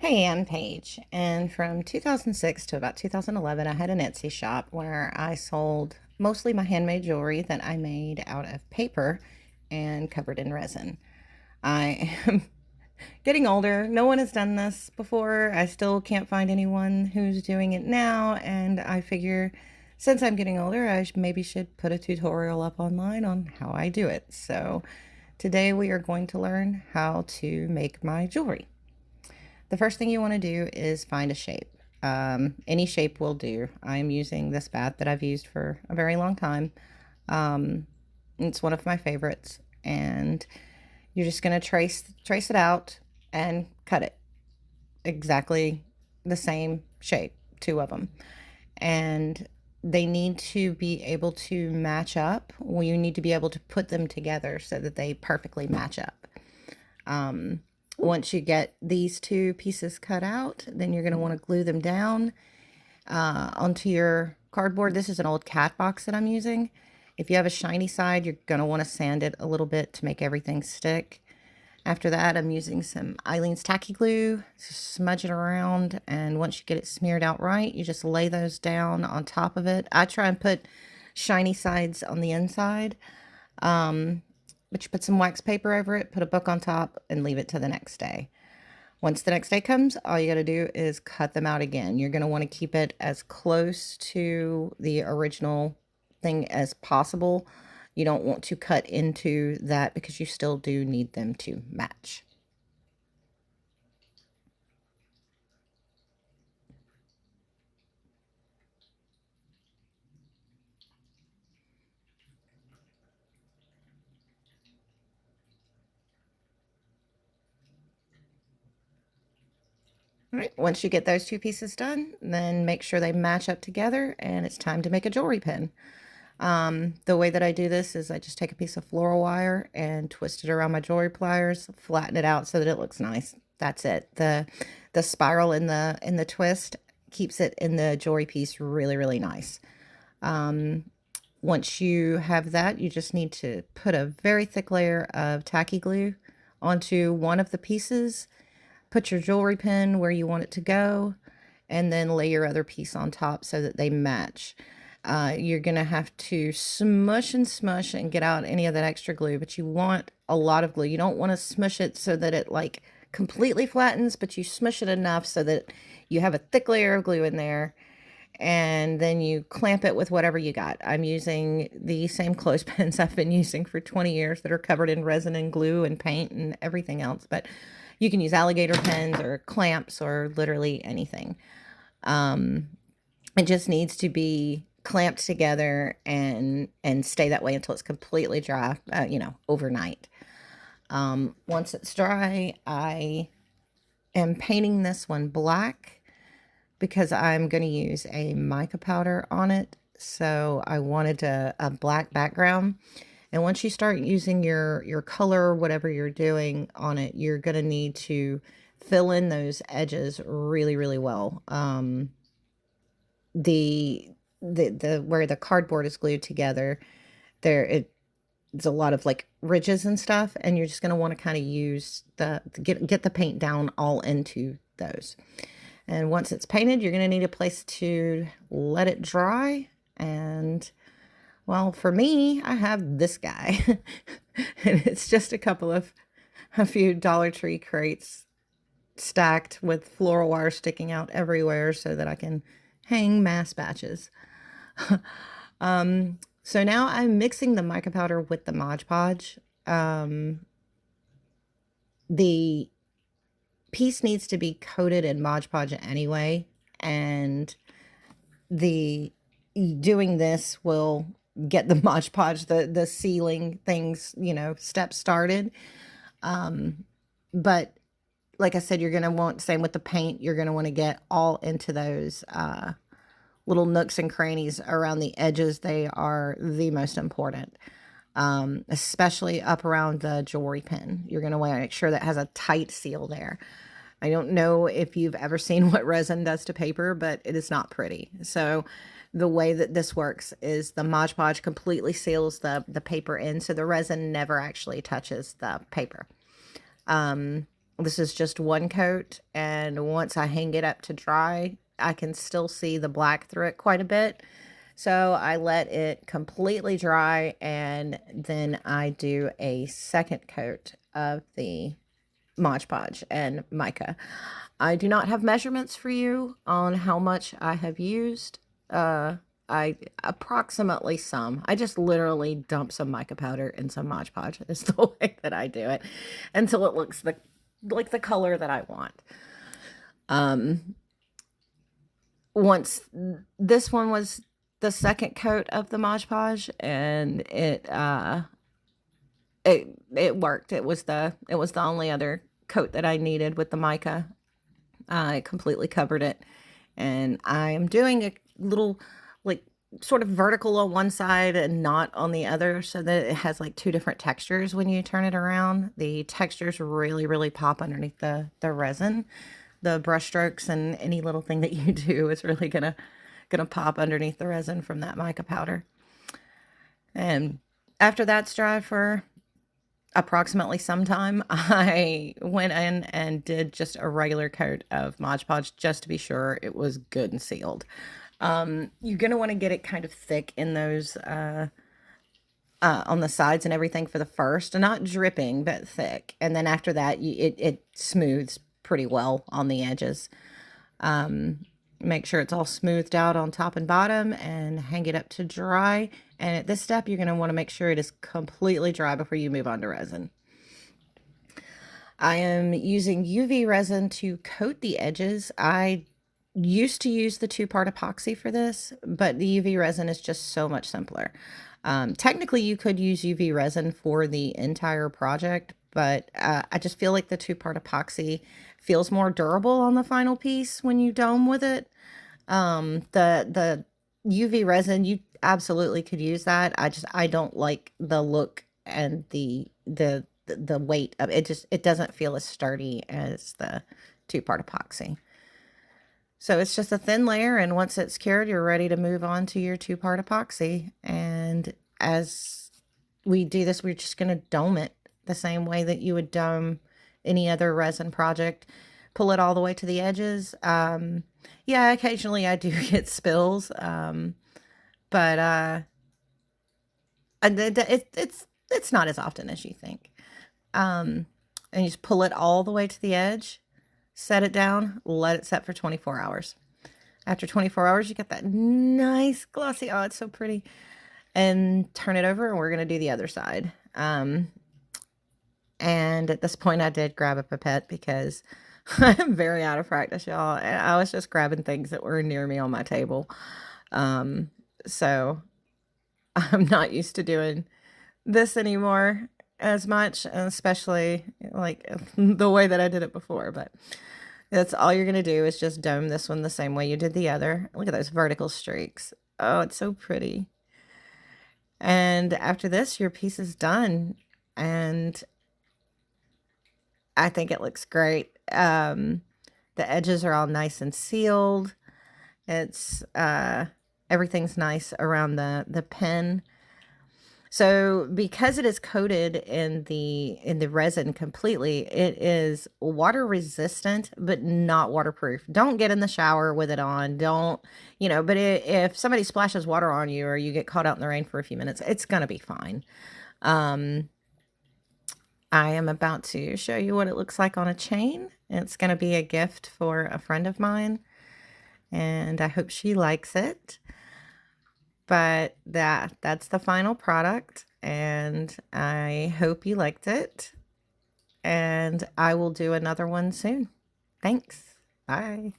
Hey, I'm Paige, and from 2006 to about 2011, I had an Etsy shop where I sold mostly my handmade jewelry that I made out of paper and covered in resin. I am getting older. No one has done this before. I still can't find anyone who's doing it now, and I figure since I'm getting older, maybe should put a tutorial up online on how I do it. So today we are going to learn how to make my jewelry. The first thing you want to do is find a shape. Any shape will do. I'm using this bat that I've used for a very long time. Um, it's one of my favorites, and you're just going to trace it out and cut it exactly the same shape, two of them, and they need to be able to match up. Well, you need to be able to put them together so that they perfectly match up. Um, Once you get these two pieces cut out, then you're going to want to glue them down onto your cardboard. This is an old cat box that I'm using. If you have a shiny side, you're going to want to sand it a little bit to make everything stick. After that, I'm using some Eileen's tacky glue, smudge it around, and once you get it smeared out right, you just lay those down on top of it. I try and put shiny sides on the inside. But you put some wax paper over it, put a book on top, and leave it to the next day. Once the next day comes, all you got to do is cut them out again. You're going to want to keep it as close to the original thing as possible. You don't want to cut into that because you still do need them to match. All right, once you get those two pieces done, then make sure they match up together, and it's time to make a jewelry pin. The way that I do this is I just take a piece of floral wire and twist it around my jewelry pliers, flatten it out so that it looks nice. That's it. The spiral in the twist keeps it in the jewelry piece really, really nice. Um, Once you have that, you just need to put a very thick layer of tacky glue onto one of the pieces, put your jewelry pin where you want it to go, and then lay your other piece on top so that they match. You're going to have to smush and smush and get out any of that extra glue, but you want a lot of glue. You don't want to smush it so that it like completely flattens, but you smush it enough so that you have a thick layer of glue in there, and then you clamp it with whatever you got. I'm using the same clothespins I've been using for 20 years that are covered in resin and glue and paint and everything else, but you can use alligator pins or clamps or literally anything. It just needs to be clamped together and stay that way until it's completely dry, overnight. Once it's dry, I am painting this one black because I'm going to use a mica powder on it. So I wanted a black background. And once you start using your color, whatever you're doing on it, you're going to need to fill in those edges really, really well. The the where the cardboard is glued together, it's a lot of like ridges and stuff, and you're just going to want to kind of use get the paint down all into those. And once it's painted, you're going to need a place to let it dry. And well, for me, I have this guy. And it's just a few Dollar Tree crates stacked with floral wire sticking out everywhere so that I can hang mass batches. So now I'm mixing the mica powder with the Mod Podge. The piece needs to be coated in Mod Podge anyway, and the doing this will get the Mod Podge, the sealing things, steps started. But like I said, you're going to want, same with the paint, you're going to want to get all into those little nooks and crannies around the edges. They are the most important, especially up around the jewelry pin. You're going to want to make sure that has a tight seal there. I don't know if you've ever seen what resin does to paper, but it is not pretty. So the way that this works is the Mod Podge completely seals the paper in, so the resin never actually touches the paper. This is just one coat, and once I hang it up to dry, I can still see the black through it quite a bit. So I let it completely dry, and then I do a second coat of the Mod Podge and mica. I do not have measurements for you on how much I have used. I approximately some. I just literally dump some mica powder and some Mod Podge. Is the way that I do it until it looks like the color that I want. Once this one was the second coat of the Mod Podge, and it worked. It was the only other coat that I needed with the mica. I completely covered it, and I am doing a little like sort of vertical on one side and not on the other, so that it has like two different textures when you turn it around. The textures really pop underneath the resin. The brush strokes and any little thing that you do is really gonna pop underneath the resin from that mica powder. And after that's dry for approximately some time, I went in and did just a regular coat of Mod Podge just to be sure it was good and sealed. You're going to want to get it kind of thick in those on the sides and everything for the first, not dripping, but thick. And then after that, it smooths pretty well on the edges. Make sure it's all smoothed out on top and bottom, and hang it up to dry. And at this step, you're going to want to make sure it is completely dry before you move on to resin. I am using UV resin to coat the edges. I used to use the 2-part epoxy for this, but the UV resin is just so much simpler. Technically, you could use UV resin for the entire project, but I just feel like the 2-part epoxy feels more durable on the final piece when you dome with it. The UV resin, you absolutely could use that. I don't like the look and the weight of it. It doesn't feel as sturdy as the 2-part epoxy. So it's just a thin layer, and once it's cured, you're ready to move on to your 2-part epoxy. And as we do this, we're just going to dome it the same way that you would dome any other resin project. Pull it all the way to the edges. Yeah, occasionally I do get spills, but it's not as often as you think. And you just pull it all the way to the edge, set it down, let it set for 24 hours. After 24 hours, you get that nice glossy, oh, it's so pretty. And turn it over, and we're going to do the other side. And at this point, I did grab a pipette because I'm very out of practice, y'all. And I was just grabbing things that were near me on my table. So I'm not used to doing this anymore as much, especially like the way that I did it before. But that's all you're going to do is just dome this one the same way you did the other. Look at those vertical streaks. Oh, it's so pretty. And after this, your piece is done. And I think it looks great. The edges are all nice and sealed. It's everything's nice around the pen. So because it is coated in the resin completely, it is water resistant, but not waterproof. Don't get in the shower with it on. Don't, but if somebody splashes water on you or you get caught out in the rain for a few minutes, it's going to be fine. I am about to show you what it looks like on a chain. It's going to be a gift for a friend of mine, and I hope she likes it. But that's the final product, and I hope you liked it. And I will do another one soon. Thanks. Bye.